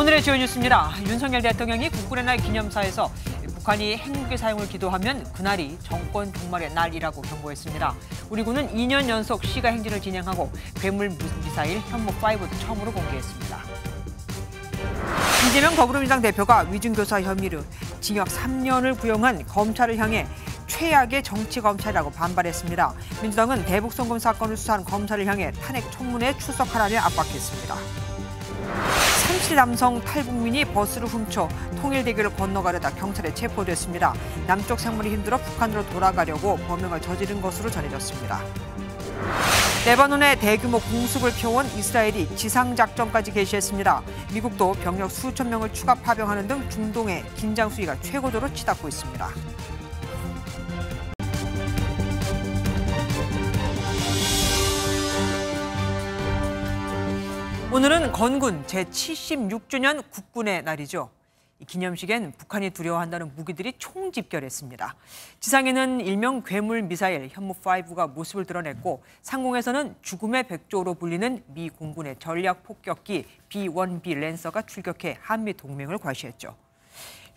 오늘의 주요 뉴스입니다. 윤석열 대통령이 국군의 날 기념사에서 북한이 핵무기 사용을 기도하면 그날이 정권 종말의 날이라고 경고했습니다. 우리 군은 2년 연속 시가 행진을 진행하고 괴물 미사일 현무5도 처음으로 공개했습니다. 이재명 더불어민주당 대표가 위증교사 혐의로 징역 3년을 구형한 검찰을 향해 최악의 정치검찰이라고 반발했습니다. 민주당은 대북송금 사건을 수사한 검찰을 향해 탄핵 청문회에 출석하라며 압박했습니다. 30대 남성 탈북민이 버스를 훔쳐 통일대교를 건너가려다 경찰에 체포됐습니다. 남쪽 생물이 힘들어 북한으로 돌아가려고 범행을 저지른 것으로 전해졌습니다. 레바논에 대규모 공습을 펴온 이스라엘이 지상작전까지 개시했습니다. 미국도 병력 수천 명을 추가 파병하는 등 중동의 긴장 수위가 최고조로 치닫고 있습니다. 오늘은 건군 제76주년 국군의 날이죠. 이 기념식엔 북한이 두려워한다는 무기들이 총집결했습니다. 지상에는 일명 괴물 미사일 현무5가 모습을 드러냈고 상공에서는 죽음의 백조로 불리는 미 공군의 전략 폭격기 B-1B 랜서가 출격해 한미 동맹을 과시했죠.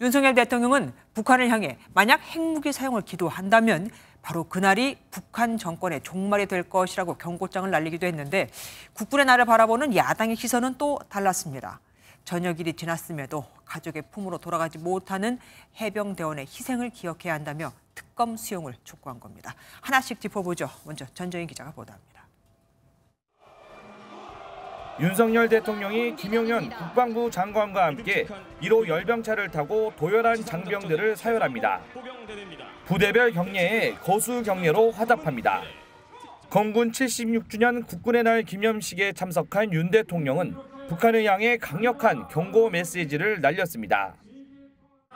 윤석열 대통령은 북한을 향해 만약 핵무기 사용을 기도한다면 바로 그날이 북한 정권의 종말이 될 것이라고 경고장을 날리기도 했는데 국군의 날을 바라보는 야당의 시선은 또 달랐습니다. 저녁일이 지났음에도 가족의 품으로 돌아가지 못하는 해병대원의 희생을 기억해야 한다며 특검 수용을 촉구한 겁니다. 하나씩 짚어보죠. 먼저 전정인 기자가 보도합니다. 윤석열 대통령이 김용현 국방부 장관과 함께 1호 열병차를 타고 도열한 장병들을 사열합니다. 부대별 경례에 거수 경례로 화답합니다. 건군 76주년 국군의 날 기념식에 참석한 윤 대통령은 북한을 향해 강력한 경고 메시지를 날렸습니다.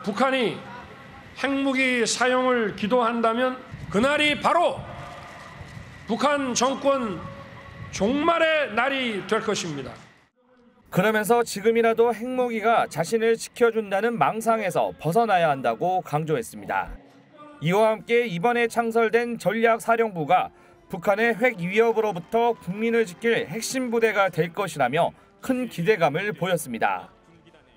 북한이 핵무기 사용을 기도한다면 그날이 바로 북한 정권 종말의 날이 될 것입니다. 그러면서 지금이라도 핵무기가 자신을 지켜준다는 망상에서 벗어나야 한다고 강조했습니다. 이와 함께 이번에 창설된 전략사령부가 북한의 핵 위협으로부터 국민을 지킬 핵심 부대가 될 것이라며 큰 기대감을 보였습니다.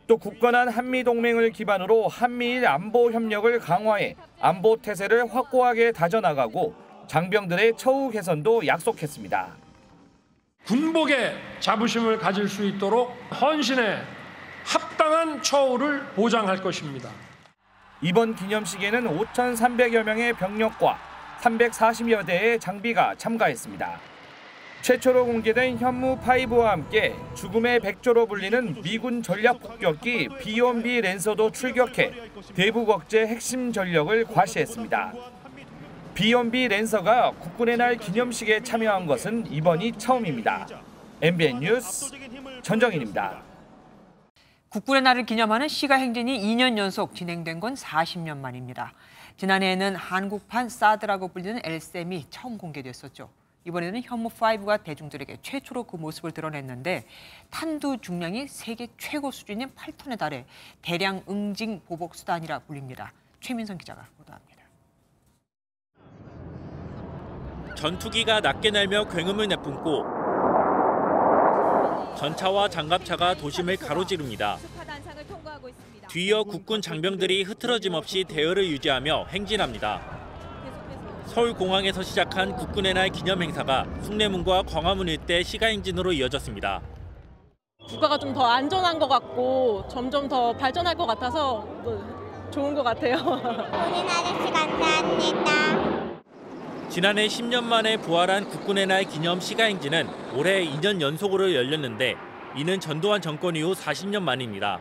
또 굳건한 한미동맹을 기반으로 한미일 안보 협력을 강화해 안보 태세를 확고하게 다져나가고 장병들의 처우 개선도 약속했습니다. 군복의 자부심을 가질 수 있도록 헌신에 합당한 처우를 보장할 것입니다. 이번 기념식에는 5,300여 명의 병력과 340여 대의 장비가 참가했습니다. 최초로 공개된 현무5와 함께 죽음의 백조로 불리는 미군 전략 폭격기 B-1B 랜서도 출격해 대북 억제 핵심 전력을 과시했습니다. B-1B 랜서가 국군의 날 기념식에 참여한 것은 이번이 처음입니다. MBN 뉴스 전정인입니다. 국군의 날을 기념하는 시가 행진이 2년 연속 진행된 건 40년 만입니다. 지난해에는 한국판 사드라고 불리는 LSM이 처음 공개됐었죠. 이번에는 현무5가 대중들에게 최초로 그 모습을 드러냈는데 탄두 중량이 세계 최고 수준인 8톤에 달해 대량 응징 보복 수단이라 불립니다. 최민선 기자가 보도합니다. 전투기가 낮게 날며 굉음을 내뿜고 전차와 장갑차가 도심을 가로지릅니다. 뒤이어 국군 장병들이 흐트러짐 없이 대열을 유지하며 행진합니다. 서울공항에서 시작한 국군의 날 기념행사가 숭례문과 광화문 일대 시가행진으로 이어졌습니다. 국가가 좀 더 안전한 것 같고 점점 더 발전할 것 같아서 좋은 것 같아요. 본인 아저씨 감사합니다. 지난해 10년 만에 부활한 국군의 날 기념 시가행진은 올해 2년 연속으로 열렸는데 이는 전두환 정권 이후 40년 만입니다.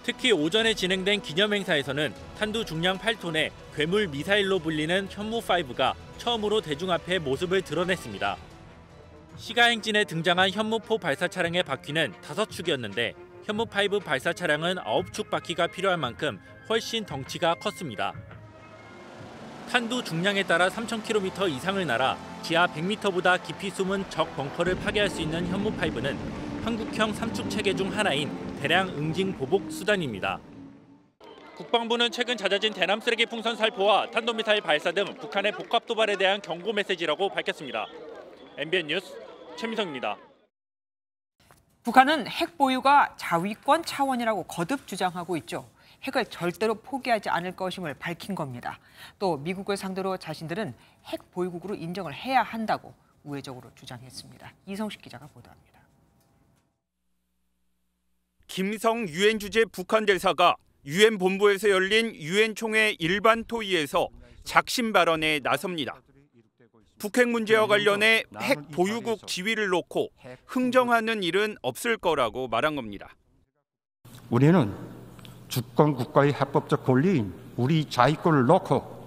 특히 오전에 진행된 기념행사에서는 탄두 중량 8톤의 괴물 미사일로 불리는 현무5가 처음으로 대중 앞에 모습을 드러냈습니다. 시가행진에 등장한 현무4 발사 차량의 바퀴는 5축이었는데 현무5 발사 차량은 9축 바퀴가 필요할 만큼 훨씬 덩치가 컸습니다. 탄두 중량에 따라 3,000km 이상을 날아 지하 100m보다 깊이 숨은 적 벙커를 파괴할 수 있는 현무5는 한국형 3축 체계 중 하나인 대량 응징 보복 수단입니다. 국방부는 최근 잦아진 대남 쓰레기 풍선 살포와 탄도미사일 발사 등 북한의 복합 도발에 대한 경고 메시지라고 밝혔습니다. MBN 뉴스 최민성입니다. 북한은 핵 보유가 자위권 차원이라고 거듭 주장하고 있죠. 핵을 절대로 포기하지 않을 것임을 밝힌 겁니다. 또 미국을 상대로 자신들은 핵 보유국으로 인정을 해야 한다고 우회적으로 주장했습니다. 이성식 기자가 보도합니다. 김성 유엔 주재 북한 대사가 유엔 본부에서 열린 유엔 총회 일반 토의에서 작심 발언에 나섭니다. 북핵 문제와 관련해 핵 보유국 지위를 놓고 흥정하는 일은 없을 거라고 말한 겁니다. 우리는 주권 국가의 합법적 권리인 우리 자위권을 놓고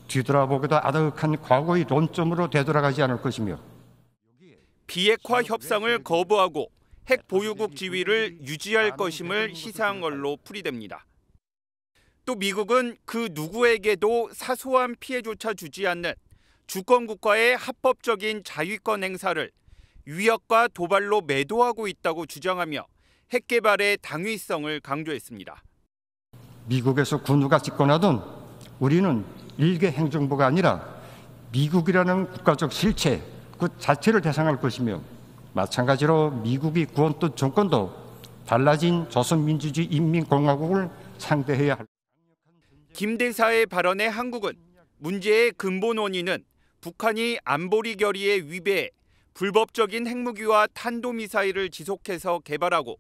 뒤돌아보기도 아득한 과거의 논점으로 되돌아가지 않을 것이며 비핵화 협상을 거부하고 핵 보유국 지위를 유지할 것임을 시사한 걸로 풀이됩니다. 또 미국은 그 누구에게도 사소한 피해조차 주지 않는 주권 국가의 합법적인 자위권 행사를 위협과 도발로 매도하고 있다고 주장하며 핵 개발의 당위성을 강조했습니다. 미국에서 군부가 집권하든 우리는 일개 행정부가 아니라 미국이라는 국가적 실체 그 자체를 대상할 것이며 마찬가지로 미국이 구원던 정권도 달라진 조선민주주의 인민공화국을 상대해야 할. 김 대사의 발언에 한국은 문제의 근본 원인은 북한이 안보리 결의에 위배해 불법적인 핵무기와 탄도미사일을 지속해서 개발하고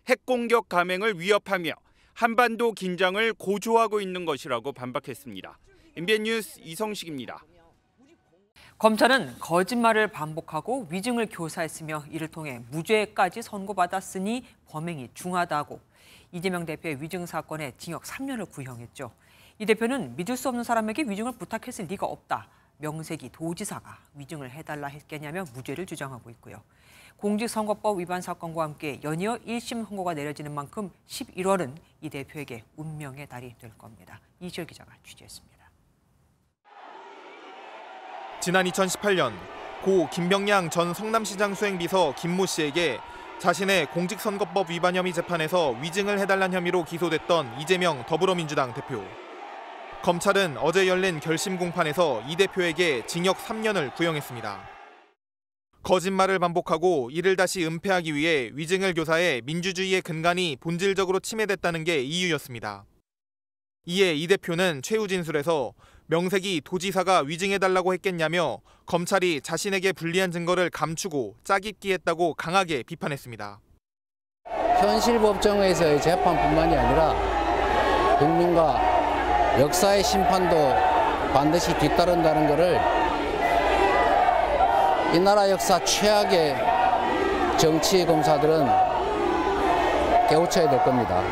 핵공격 감행을 위협하며 한반도 긴장을 고조하고 있는 것이라고 반박했습니다. MBN 뉴스 이성식입니다. 검찰은 거짓말을 반복하고 위증을 교사했으며 이를 통해 무죄까지 선고받았으니 범행이 중하다고 이재명 대표의 위증 사건에 징역 3년을 구형했죠. 이 대표는 믿을 수 없는 사람에게 위증을 부탁했을 리가 없다. 명색이 도지사가 위증을 해달라 했겠냐며 무죄를 주장하고 있고요. 공직선거법 위반 사건과 함께 연이어 1심 선고가 내려지는 만큼 11월은 이 대표에게 운명의 달이 될 겁니다. 이시열 기자가 취재했습니다. 지난 2018년 고 김병량 전 성남시장 수행비서 김모 씨에게 자신의 공직선거법 위반 혐의 재판에서 위증을 해달란 혐의로 기소됐던 이재명 더불어민주당 대표. 검찰은 어제 열린 결심 공판에서 이 대표에게 징역 3년을 구형했습니다. 거짓말을 반복하고 이를 다시 은폐하기 위해 위증을 교사해 민주주의의 근간이 본질적으로 침해됐다는 게 이유였습니다. 이에 이 대표는 최후 진술에서 명색이 도지사가 위증해달라고 했겠냐며 검찰이 자신에게 불리한 증거를 감추고 짜깁기 했다고 강하게 비판했습니다. 현실 법정에서의 재판뿐만이 아니라 국민과 역사의 심판도 반드시 뒤따른다는 것을 이 나라 역사 최악의 정치 검사들은 깨우쳐야 될 겁니다.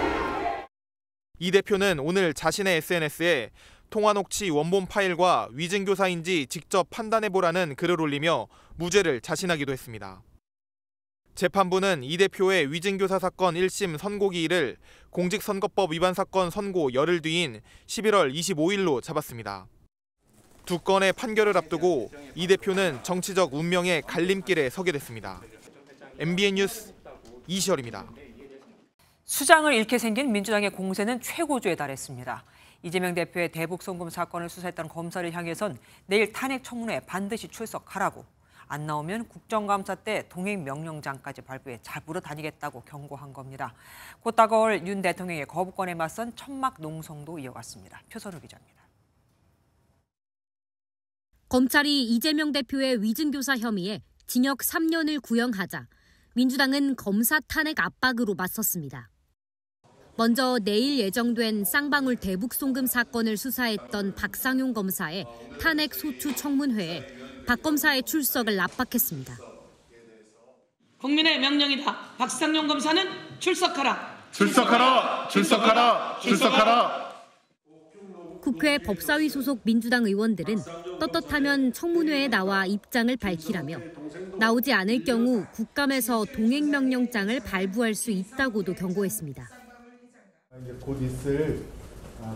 이 대표는 오늘 자신의 SNS에 통화 녹취 원본 파일과 위증 교사인지 직접 판단해보라는 글을 올리며 무죄를 자신하기도 했습니다. 재판부는 이 대표의 위증 교사 사건 1심 선고 기일을 공직선거법 위반 사건 선고 열흘 뒤인 11월 25일로 잡았습니다. 두 건의 판결을 앞두고 이 대표는 정치적 운명의 갈림길에 서게 됐습니다. MBN 뉴스 이시열입니다. 수장을 잃게 생긴 민주당의 공세는 최고조에 달했습니다. 이재명 대표의 대북 송금 사건을 수사했던 검사를 향해선 내일 탄핵 청문회에 반드시 출석하라고, 안 나오면 국정감사 때 동행명령장까지 발부해 잡으러 다니겠다고 경고한 겁니다. 곧 다가올 윤 대통령의 거부권에 맞선 천막 농성도 이어갔습니다. 표선우 기자입니다. 검찰이 이재명 대표의 위증교사 혐의에 징역 3년을 구형하자 민주당은 검사 탄핵 압박으로 맞섰습니다. 먼저 내일 예정된 쌍방울 대북 송금 사건을 수사했던 박상용 검사의 탄핵 소추 청문회에 박 검사의 출석을 압박했습니다. 국민의 명령이다. 박상용 검사는 출석하라. 출석하라. 출석하라. 출석하라. 국회 법사위 소속 민주당 의원들은 떳떳하면 청문회에 나와 입장을 밝히라며 나오지 않을 경우 국감에서 동행명령장을 발부할 수 있다고도 경고했습니다. 곧 있을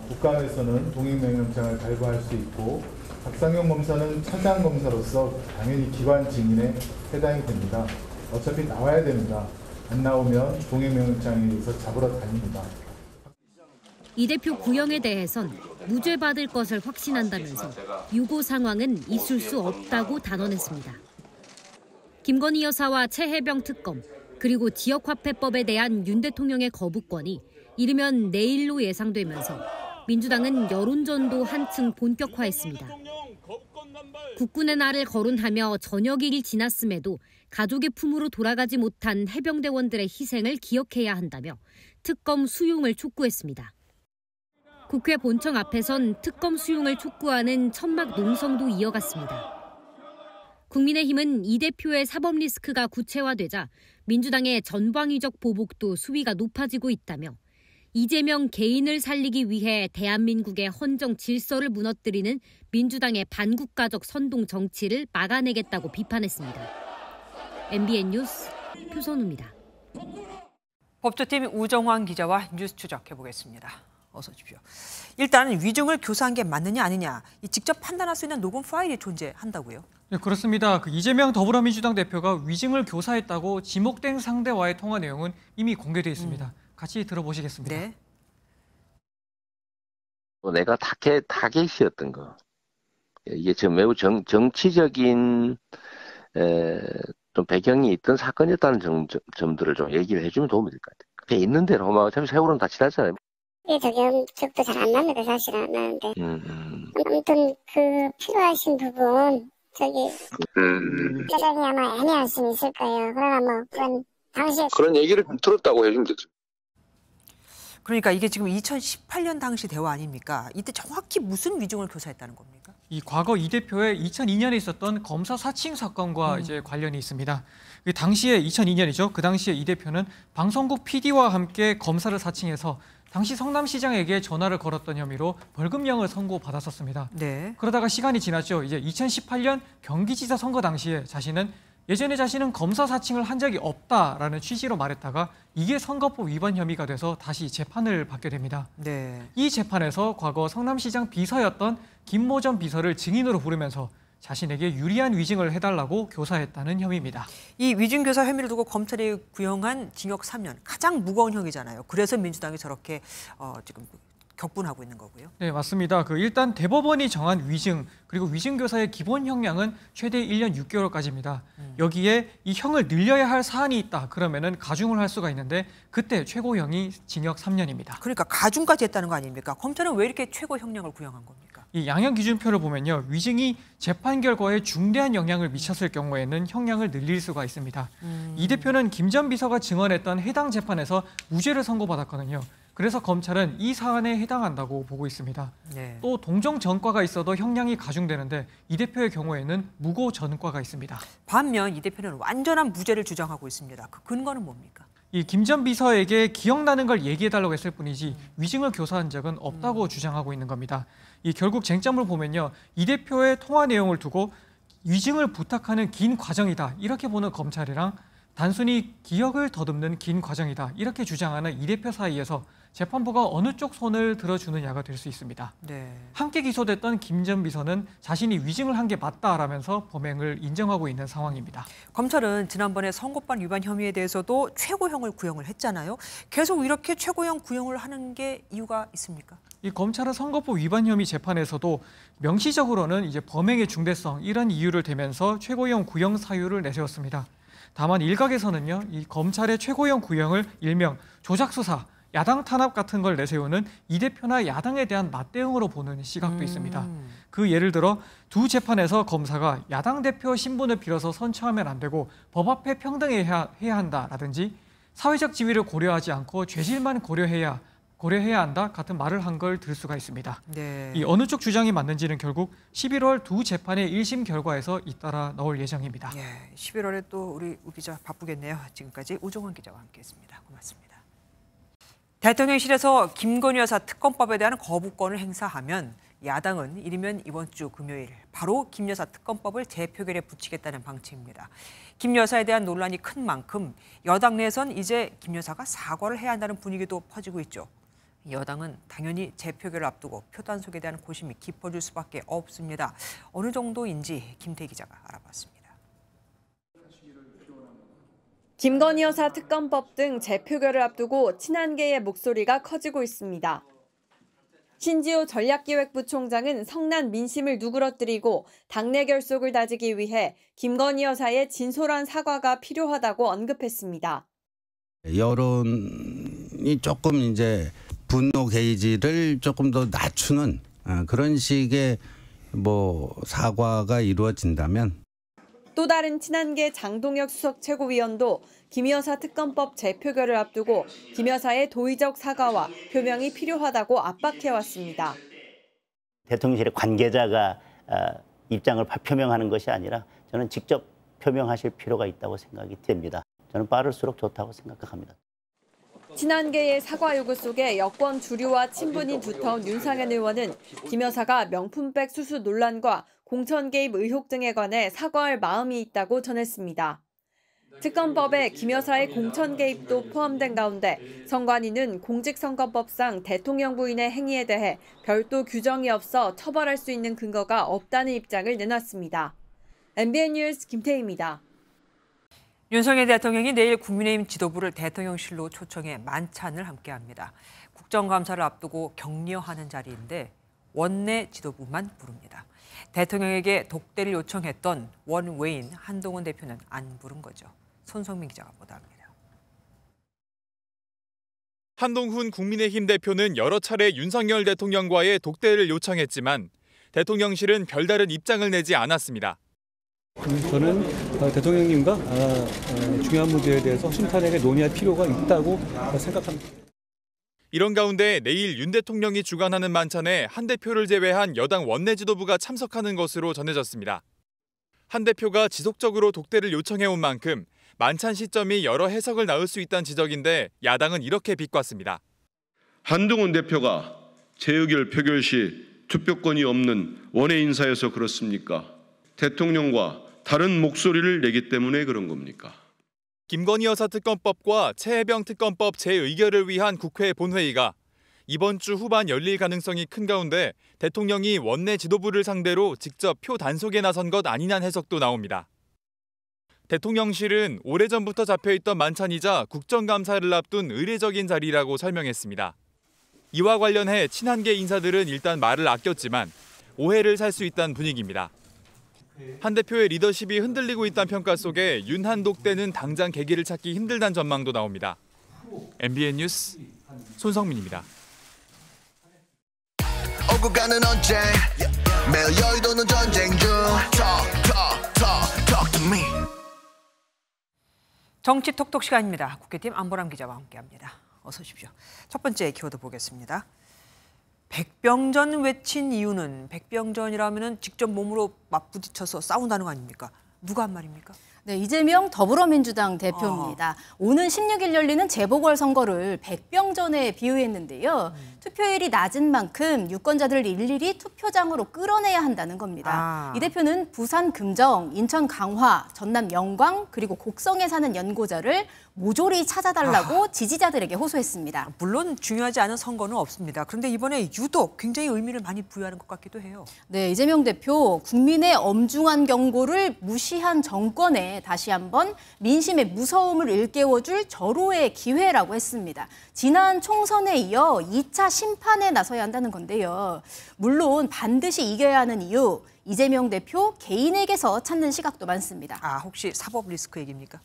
국감에서는 동행명령장을 발부할 수 있고 박상용 검사는 차장 검사로서 당연히 기관 증인에 해당이 됩니다. 어차피 나와야 됩니다. 안 나오면 동행명령장에 의해서 잡으러 다닙니다. 이 대표 구형에 대해선 무죄 받을 것을 확신한다면서 유고 상황은 있을 수 없다고 단언했습니다. 김건희 여사와 최혜병 특검, 그리고 지역화폐법에 대한 윤 대통령의 거부권이 이르면 내일로 예상되면서 민주당은 여론전도 한층 본격화했습니다. 국군의 날을 거론하며 저녁일 지났음에도 가족의 품으로 돌아가지 못한 해병대원들의 희생을 기억해야 한다며 특검 수용을 촉구했습니다. 국회 본청 앞에선 특검 수용을 촉구하는 천막 농성도 이어갔습니다. 국민의힘은 이 대표의 사법 리스크가 구체화되자 민주당의 전방위적 보복도 수위가 높아지고 있다며 이재명 개인을 살리기 위해 대한민국의 헌정 질서를 무너뜨리는 민주당의 반국가적 선동 정치를 막아내겠다고 비판했습니다. MBN 뉴스 표선우입니다. 법조팀 우정환 기자와 뉴스 추적해보겠습니다. 어서 오십시오. 일단 위증을 교사한 게 맞느냐 아니냐 직접 판단할 수 있는 녹음 파일이 존재한다고요? 네, 그렇습니다. 이재명 더불어민주당 대표가 위증을 교사했다고 지목된 상대와의 통화 내용은 이미 공개돼 있습니다. 같이 들어보시겠습니다. 네. 내가 타겟이었던 거. 이게 지금 매우 정치적인 좀 배경이 있던 사건이었다는 점들을 좀 얘기를 해주면 도움이 될 것 같아요. 그게 있는 대로 어차피 세월은 다 지났잖아요. 적용적도 잘 안 납니다. 사실은 안 나는데. 아무튼 필요하신 부분 사장이 아마 애매할 수는 있을 거예요. 그러나 그런 당시에 그런 얘기를 들었다고 해주면 되죠. 그러니까 이게 지금 2018년 당시 대화 아닙니까? 이때 정확히 무슨 위증을 교사했다는 겁니까? 이 과거 이 대표의 2002년에 있었던 검사 사칭 사건과 이제 관련이 있습니다. 당시에 2002년이죠. 그 당시에 이 대표는 방송국 PD와 함께 검사를 사칭해서 당시 성남시장에게 전화를 걸었던 혐의로 벌금형을 선고받았었습니다. 네. 그러다가 시간이 지났죠. 이제 2018년 경기지사 선거 당시에 예전에 자신은 검사 사칭을 한 적이 없다라는 취지로 말했다가 이게 선거법 위반 혐의가 돼서 다시 재판을 받게 됩니다. 네. 이 재판에서 과거 성남시장 비서였던 김모 전 비서를 증인으로 부르면서 자신에게 유리한 위증을 해달라고 교사했다는 혐의입니다. 이 위증 교사 혐의를 두고 검찰이 구형한 징역 3년, 가장 무거운 형이잖아요. 그래서 민주당이 저렇게 지금 격분하고 있는 거고요. 네, 맞습니다. 일단 대법원이 정한 위증, 그리고 위증 교사의 기본 형량은 최대 1년 6개월까지입니다. 여기에 이 형을 늘려야 할 사안이 있다. 그러면은 가중을 할 수가 있는데 그때 최고형이 징역 3년입니다. 그러니까 가중까지 했다는 거 아닙니까? 검찰은 왜 이렇게 최고 형량을 구형한 겁니까? 이 양형 기준표를 보면요. 위증이 재판 결과에 중대한 영향을 미쳤을 경우에는 형량을 늘릴 수가 있습니다. 이 대표는 김 전 비서가 증언했던 해당 재판에서 무죄를 선고받았거든요. 그래서 검찰은 이 사안에 해당한다고 보고 있습니다. 네. 또 동종 전과가 있어도 형량이 가중되는데 이 대표의 경우에는 무고 전과가 있습니다. 반면 이 대표는 완전한 무죄를 주장하고 있습니다. 그 근거는 뭡니까? 이 김 전 비서에게 기억나는 걸 얘기해달라고 했을 뿐이지 위증을 교사한 적은 없다고 주장하고 있는 겁니다. 결국 쟁점을 보면요. 이 대표의 통화 내용을 두고 위증을 부탁하는 긴 과정이다. 이렇게 보는 검찰이랑 단순히 기억을 더듬는 긴 과정이다. 이렇게 주장하는 이 대표 사이에서 재판부가 어느 쪽 손을 들어주느냐가 될 수 있습니다. 네. 함께 기소됐던 김 전 비서는 자신이 위증을 한 게 맞다라면서 범행을 인정하고 있는 상황입니다. 검찰은 지난번에 선고법 위반 혐의에 대해서도 최고형을 구형을 했잖아요. 계속 이렇게 최고형 구형을 하는 게 이유가 있습니까? 이 검찰은 선거법 위반 혐의 재판에서도 명시적으로는 이제 범행의 중대성 이런 이유를 대면서 최고형 구형 사유를 내세웠습니다. 다만 일각에서는요, 이 검찰의 최고형 구형을 일명 조작 수사, 야당 탄압 같은 걸 내세우는 이 대표나 야당에 대한 맞대응으로 보는 시각도 있습니다. 그 예를 들어 두 재판에서 검사가 야당 대표 신분을 빌어서 선처하면 안 되고 법 앞에 평등해야 한다라든지 사회적 지위를 고려하지 않고 죄질만 고려해야 한다 같은 말을 한 걸 들 수가 있습니다. 네. 이 어느 쪽 주장이 맞는지는 결국 11월 두 재판의 1심 결과에서 잇따라 나올 예정입니다. 11월에 또 우리 우 기자 바쁘겠네요. 지금까지 우정환 기자와 함께했습니다. 고맙습니다. 대통령실에서 김건희 여사 특검법에 대한 거부권을 행사하면 야당은 이르면 이번 주 금요일 바로 김 여사 특검법을 재표결에 붙이겠다는 방침입니다. 김 여사에 대한 논란이 큰 만큼 여당 내에선 이제 김 여사가 사과를 해야 한다는 분위기도 퍼지고 있죠. 여당은 당연히 재표결을 앞두고 표단속에 대한 고심이 깊어질 수밖에 없습니다. 어느 정도인지 김태희 기자가 알아봤습니다. 김건희 여사 특검법 등 재표결을 앞두고 친한계의 목소리가 커지고 있습니다. 신지호 전략기획부 총장은 성난 민심을 누그러뜨리고 당내 결속을 다지기 위해 김건희 여사의 진솔한 사과가 필요하다고 언급했습니다. 여론이 조금 이제 분노 게이지를 조금 더 낮추는 그런 식의 사과가 이루어진다면. 또 다른 친한계 장동혁 수석 최고위원도 김 여사 특검법 재표결을 앞두고 김 여사의 도의적 사과와 표명이 필요하다고 압박해왔습니다. 대통령실의 관계자가 입장을 표명하는 것이 아니라 저는 직접 표명하실 필요가 있다고 생각이 됩니다. 저는 빠를수록 좋다고 생각합니다. 친한계의 사과 요구 속에 여권 주류와 친분이 두터운 윤상현 의원은 김 여사가 명품백 수수 논란과 공천 개입 의혹 등에 관해 사과할 마음이 있다고 전했습니다. 특검법에 김 여사의 공천 개입도 포함된 가운데 선관위는 공직선거법상 대통령 부인의 행위에 대해 별도 규정이 없어 처벌할 수 있는 근거가 없다는 입장을 내놨습니다. MBN 뉴스 김태희입니다. 윤석열 대통령이 내일 국민의힘 지도부를 대통령실로 초청해 만찬을 함께합니다. 국정감사를 앞두고 격려하는 자리인데 원내 지도부만 부릅니다. 대통령에게 독대를 요청했던 원외인 한동훈 대표는 안 부른 거죠. 손성민 기자가 보도합니다. 한동훈 국민의힘 대표는 여러 차례 윤석열 대통령과의 독대를 요청했지만 대통령실은 별다른 입장을 내지 않았습니다. 저는 대통령님과 중요한 문제에 대해서 신탄하게 논의할 필요가 있다고 생각합니다. 이런 가운데 내일 윤 대통령이 주관하는 만찬에 한 대표를 제외한 여당 원내 지도부가 참석하는 것으로 전해졌습니다. 한 대표가 지속적으로 독대를 요청해온 만큼 만찬 시점이 여러 해석을 낳을 수 있다는 지적인데 야당은 이렇게 비꼬았습니다. 한동훈 대표가 재의결 표결 시 투표권이 없는 원외 인사여서 그렇습니까? 대통령과 다른 목소리를 내기 때문에 그런 겁니까? 김건희 여사 특검법과 최혜병 특검법 재의결을 위한 국회 본회의가 이번 주 후반 열릴 가능성이 큰 가운데 대통령이 원내 지도부를 상대로 직접 표 단속에 나선 것 아니냐는 해석도 나옵니다. 대통령실은 오래전부터 잡혀있던 만찬이자 국정감사를 앞둔 의례적인 자리라고 설명했습니다. 이와 관련해 친한계 인사들은 일단 말을 아꼈지만 오해를 살 수 있다는 분위기입니다. 한 대표의 리더십이 흔들리고 있다는 평가 속에 윤한 독대는 당장 계기를 찾기 힘들다는 전망도 나옵니다. MBN 뉴스 손성민입니다. 오고 가는 언제 매일 여의도는 전쟁 중 talk to me. 정치 톡톡 시간입니다. 국회팀 안보람 기자와 함께합니다. 어서 오십시오. 첫 번째 키워드 보겠습니다. 백병전 외친 이유는 백병전이라면 직접 몸으로 맞부딪혀서 싸운다는 거 아닙니까? 누가 한 말입니까? 네, 이재명 더불어민주당 대표입니다. 오는 16일 열리는 재보궐선거를 백병전에 비유했는데요. 투표율이 낮은 만큼 유권자들을 일일이 투표장으로 끌어내야 한다는 겁니다. 이 대표는 부산 금정, 인천 강화, 전남 영광, 그리고 곡성에 사는 연고자를 모조리 찾아달라고 지지자들에게 호소했습니다. 물론 중요하지 않은 선거는 없습니다. 그런데 이번에 유독 굉장히 의미를 많이 부여하는 것 같기도 해요. 네, 이재명 대표 국민의 엄중한 경고를 무시한 정권에 다시 한번 민심의 무서움을 일깨워줄 절호의 기회라고 했습니다. 지난 총선에 이어 2차 심판에 나서야 한다는 건데요. 물론 반드시 이겨야 하는 이유, 이재명 대표 개인에게서 찾는 시각도 많습니다. 혹시 사법 리스크 얘기입니까?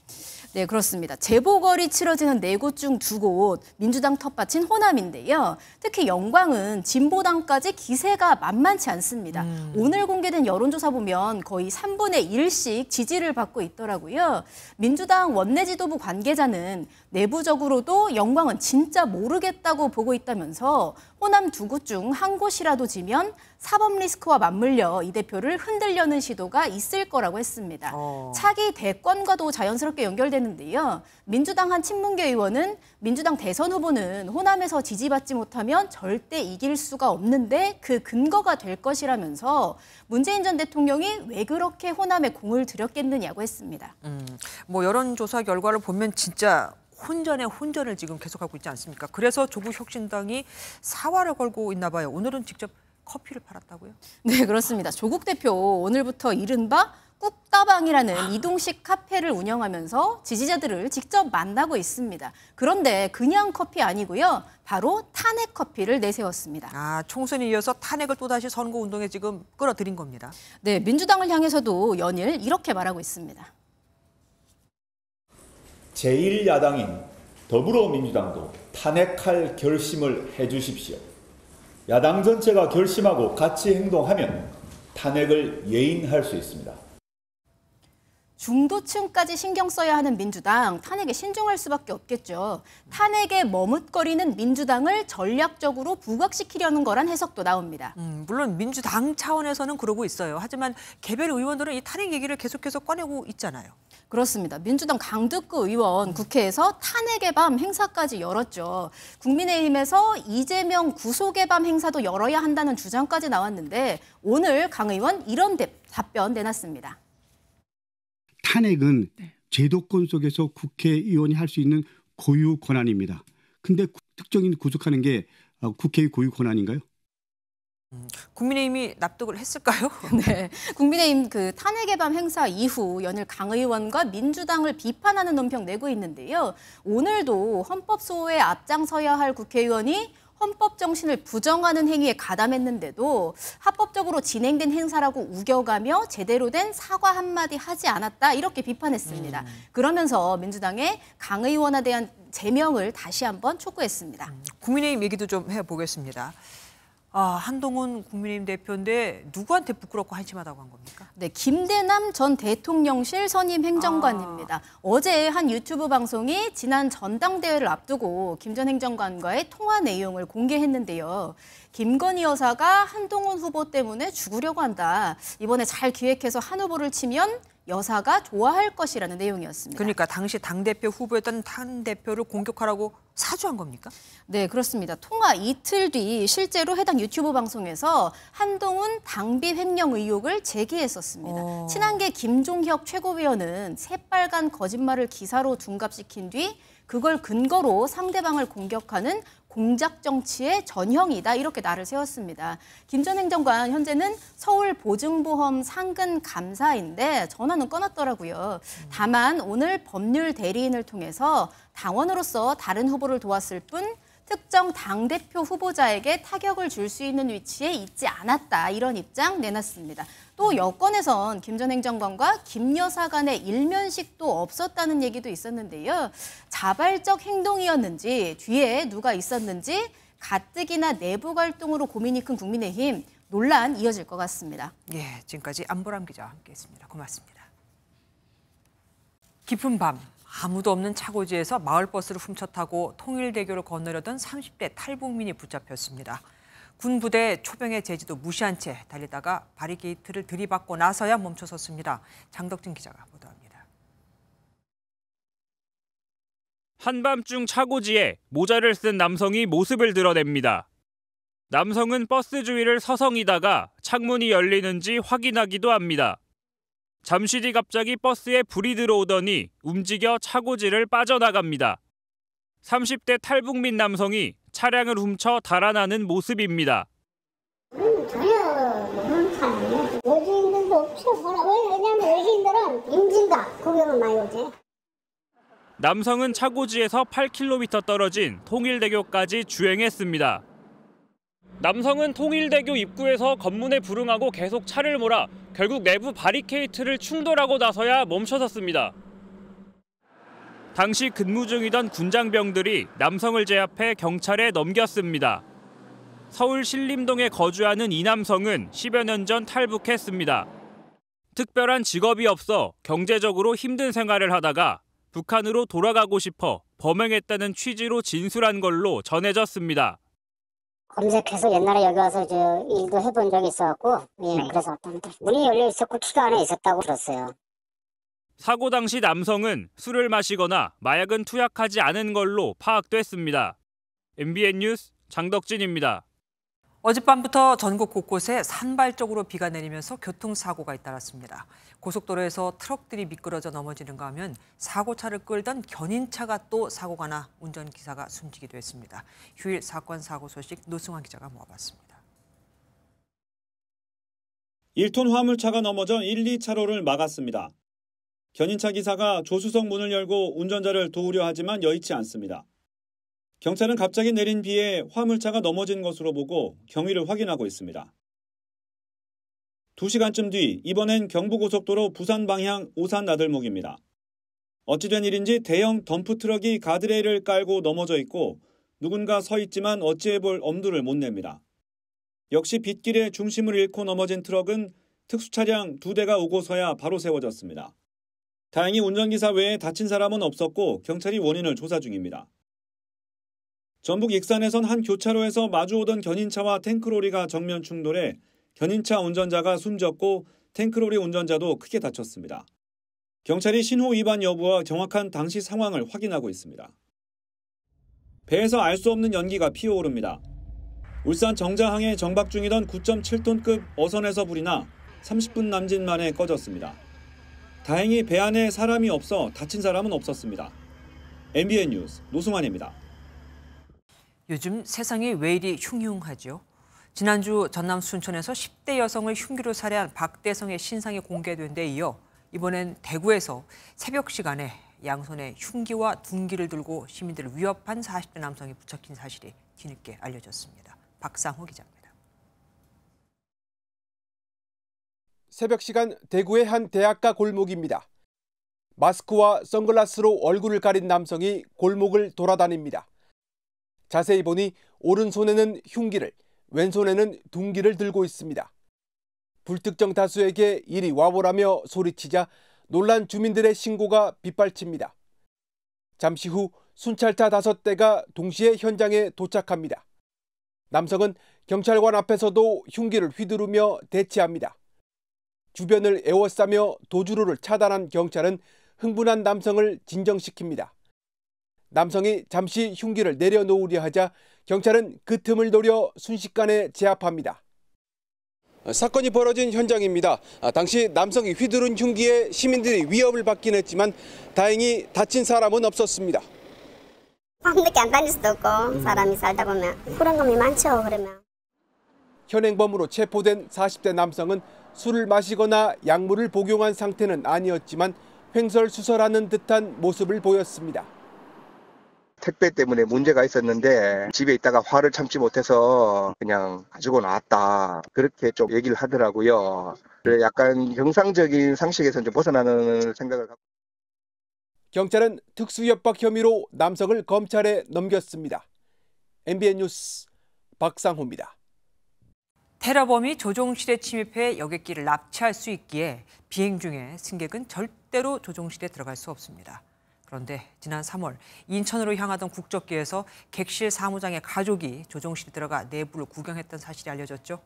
네, 그렇습니다. 재보궐이 치러지는 4곳 중 2곳, 민주당 텃밭인 호남인데요. 특히 영광은 진보당까지 기세가 만만치 않습니다. 오늘 공개된 여론조사 보면 거의 3분의 1씩 지지를 받고 있더라고요. 민주당 원내 지도부 관계자는 내부적으로도 영광은 진짜 모르겠다고 보고 있다면서 호남 2곳 중 한 곳이라도 지면 사법 리스크와 맞물려 이 대표를 흔들려는 시도가 있을 거라고 했습니다. 차기 대권과도 자연스럽게 연결되는데요. 민주당 한 친문계 의원은 민주당 대선 후보는 호남에서 지지받지 못하면 절대 이길 수가 없는데 그 근거가 될 것이라면서 문재인 전 대통령이 왜 그렇게 호남에 공을 들였겠느냐고 했습니다. 여론조사 결과를 보면 진짜 혼전에 혼전을 지금 계속하고 있지 않습니까? 그래서 조국 혁신당이 사활을 걸고 있나 봐요. 오늘은 직접 커피를 팔았다고요? 네, 그렇습니다. 조국 대표 오늘부터 이른바 꾹다방이라는 이동식 카페를 운영하면서 지지자들을 직접 만나고 있습니다. 그런데 그냥 커피 아니고요. 바로 탄핵 커피를 내세웠습니다. 총선에 이어서 탄핵을 또다시 선거운동에 지금 끌어들인 겁니다. 네, 민주당을 향해서도 연일 이렇게 말하고 있습니다. 제1야당인 더불어민주당도 탄핵할 결심을 해주십시오. 야당 전체가 결심하고 같이 행동하면 탄핵을 예인할 수 있습니다. 중도층까지 신경 써야 하는 민주당, 탄핵에 신중할 수밖에 없겠죠. 탄핵에 머뭇거리는 민주당을 전략적으로 부각시키려는 거란 해석도 나옵니다. 물론 민주당 차원에서는 그러고 있어요. 하지만 개별 의원들은 이 탄핵 얘기를 계속해서 꺼내고 있잖아요. 그렇습니다. 민주당 강득구 의원 국회에서 탄핵의 밤 행사까지 열었죠. 국민의힘에서 이재명 구속의 밤 행사도 열어야 한다는 주장까지 나왔는데 오늘 강 의원 이런 답변 내놨습니다. 탄핵은 제도권 속에서 국회의원이 할 수 있는 고유 권한입니다. 근데 특정인 구속하는 게 국회의 고유 권한인가요? 국민의힘이 납득을 했을까요? 네, 국민의힘 그 탄핵의 밤 행사 이후 연일 강 의원과 민주당을 비판하는 논평 내고 있는데요. 오늘도 헌법 소호에 앞장서야 할 국회의원이 헌법 정신을 부정하는 행위에 가담했는데도 합법적으로 진행된 행사라고 우겨가며 제대로 된 사과 한마디 하지 않았다 이렇게 비판했습니다. 그러면서 민주당의 강 의원에 대한 제명을 다시 한번 촉구했습니다. 국민의힘 얘기도 좀 해보겠습니다. 한동훈 국민의힘 대표인데 누구한테 부끄럽고 한심하다고 한 겁니까? 네, 김대남 전 대통령실 선임 행정관입니다. 어제 한 유튜브 방송이 지난 전당대회를 앞두고 김 전 행정관과의 통화 내용을 공개했는데요. 김건희 여사가 한동훈 후보 때문에 죽으려고 한다. 이번에 잘 기획해서 한 후보를 치면 여사가 좋아할 것이라는 내용이었습니다. 그러니까 당시 당대표 후보였던 한 대표를 공격하라고 사주한 겁니까? 네, 그렇습니다. 통화 이틀 뒤 실제로 해당 유튜브 방송에서 한동훈 당비 횡령 의혹을 제기했었습니다. 친한계 김종혁 최고위원은 새빨간 거짓말을 기사로 둔갑시킨 뒤 그걸 근거로 상대방을 공격하는 공작 정치의 전형이다 이렇게 날을 세웠습니다. 김 전 행정관 현재는 서울 보증보험 상근 감사인데 전화는 끊었더라고요. 다만 오늘 법률 대리인을 통해서 당원으로서 다른 후보를 도왔을 뿐 특정 당대표 후보자에게 타격을 줄 수 있는 위치에 있지 않았다 이런 입장 내놨습니다. 또 여권에선 김 전 행정관과 김 여사 간의 일면식도 없었다는 얘기도 있었는데요. 자발적 행동이었는지 뒤에 누가 있었는지 가뜩이나 내부 갈등으로 고민이 큰 국민의힘 논란 이어질 것 같습니다. 예, 지금까지 안보람 기자와 함께했습니다. 고맙습니다. 깊은 밤 아무도 없는 차고지에서 마을버스를 훔쳐 타고 통일대교를 건너려던 30대 탈북민이 붙잡혔습니다. 군 부대 초병의 제지도 무시한 채 달리다가 바리게이트를 들이받고 나서야 멈춰섰습니다. 장덕진 기자가 보도합니다. 한밤중 차고지에 모자를 쓴 남성이 모습을 드러냅니다. 남성은 버스 주위를 서성이다가 창문이 열리는지 확인하기도 합니다. 잠시 뒤 갑자기 버스에 불이 들어오더니 움직여 차고지를 빠져나갑니다. 30대 탈북민 남성이 차량을 훔쳐 달아나는 모습입니다. 전혀 모르는 사람이에요. 외지인들도 없어. 왜냐면 외지인들은 임진각 구경을 많이 오지. 남성은 차고지에서 8km 떨어진 통일대교까지 주행했습니다. 남성은 통일대교 입구에서 검문에 불응하고 계속 차를 몰아 결국 내부 바리케이트를 충돌하고 나서야 멈춰섰습니다. 당시 근무 중이던 군장병들이 남성을 제압해 경찰에 넘겼습니다. 서울 신림동에 거주하는 이 남성은 10여 년 전 탈북했습니다. 특별한 직업이 없어 경제적으로 힘든 생활을 하다가 북한으로 돌아가고 싶어 범행했다는 취지로 진술한 걸로 전해졌습니다. 검색해서 옛날에 여기 와서 일도 해본 적이 있어갖고 그래서 왔답니다. 문이 열려 있었고 키가 안에 있었다고 들었어요. 사고 당시 남성은 술을 마시거나 마약은 투약하지 않은 걸로 파악됐습니다. MBN 뉴스 장덕진입니다. 어젯밤부터 전국 곳곳에 산발적으로 비가 내리면서 교통사고가 잇따랐습니다. 고속도로에서 트럭들이 미끄러져 넘어지는가 하면 사고차를 끌던 견인차가 또 사고가 나 운전기사가 숨지기도 했습니다. 휴일 사건 사고 소식 노승환 기자가 모아봤습니다. 1톤 화물차가 넘어져 1, 2차로를 막았습니다. 견인차 기사가 조수석 문을 열고 운전자를 도우려 하지만 여의치 않습니다. 경찰은 갑자기 내린 비에 화물차가 넘어진 것으로 보고 경위를 확인하고 있습니다. 2시간쯤 뒤 이번엔 경부고속도로 부산 방향 오산 나들목입니다. 어찌된 일인지 대형 덤프트럭이 가드레일을 깔고 넘어져 있고 누군가 서 있지만 어찌해볼 엄두를 못 냅니다. 역시 빗길에 중심을 잃고 넘어진 트럭은 특수차량 2대가 오고서야 바로 세워졌습니다. 다행히 운전기사 외에 다친 사람은 없었고 경찰이 원인을 조사 중입니다. 전북 익산에선 한 교차로에서 마주오던 견인차와 탱크로리가 정면 충돌해 견인차 운전자가 숨졌고 탱크로리 운전자도 크게 다쳤습니다. 경찰이 신호 위반 여부와 정확한 당시 상황을 확인하고 있습니다. 배에서 알 수 없는 연기가 피어오릅니다. 울산 정자항에 정박 중이던 9.7톤급 어선에서 불이 나 30분 남짓 만에 꺼졌습니다. 다행히 배 안에 사람이 없어 다친 사람은 없었습니다. MBN 뉴스 노승환입니다. 요즘 세상이 왜 이리 흉흉하죠? 지난주 전남 순천에서 10대 여성을 흉기로 살해한 박대성의 신상이 공개된 데 이어 이번엔 대구에서 새벽 시간에 양손에 흉기와 둔기를 들고 시민들을 위협한 40대 남성이 붙잡힌 사실이 뒤늦게 알려졌습니다. 박상호 기자입니다. 새벽 시간 대구의 한 대학가 골목입니다. 마스크와 선글라스로 얼굴을 가린 남성이 골목을 돌아다닙니다. 자세히 보니 오른손에는 흉기를, 왼손에는 둔기를 들고 있습니다. 불특정 다수에게 이리 와보라며 소리치자 놀란 주민들의 신고가 빗발칩니다. 잠시 후 순찰차 5대가 동시에 현장에 도착합니다. 남성은 경찰관 앞에서도 흉기를 휘두르며 대치합니다. 주변을 에워싸며 도주로를 차단한 경찰은 흥분한 남성을 진정시킵니다. 남성이 잠시 흉기를 내려놓으려 하자 경찰은 그 틈을 노려 순식간에 제압합니다. 사건이 벌어진 현장입니다. 당시 남성이 휘두른 흉기에 시민들이 위협을 받긴 했지만 다행히 다친 사람은 없었습니다. 밤늦게 안 다닐 수도 없고 사람이 살다 보면 불안감이 많죠. 그러면. 현행범으로 체포된 40대 남성은 술을 마시거나 약물을 복용한 상태는 아니었지만 횡설수설하는 듯한 모습을 보였습니다. 택배 때문에 문제가 있었는데 집에 있다가 화를 참지 못해서 그냥 가지고 나왔다. 그렇게 좀 얘기를 하더라고요. 약간 정상적인 상식에서 좀 벗어나는 생각을 갖고. 경찰은 특수협박 혐의로 남성을 검찰에 넘겼습니다. MBN 뉴스 박상호입니다. 테러범이 조종실에 침입해 여객기를 납치할 수 있기에 비행 중에 승객은 절대로 조종실에 들어갈 수 없습니다. 그런데 지난 3월 인천으로 향하던 국적기에서 객실 사무장의 가족이 조종실에 들어가 내부를 구경했던 사실이 알려졌죠.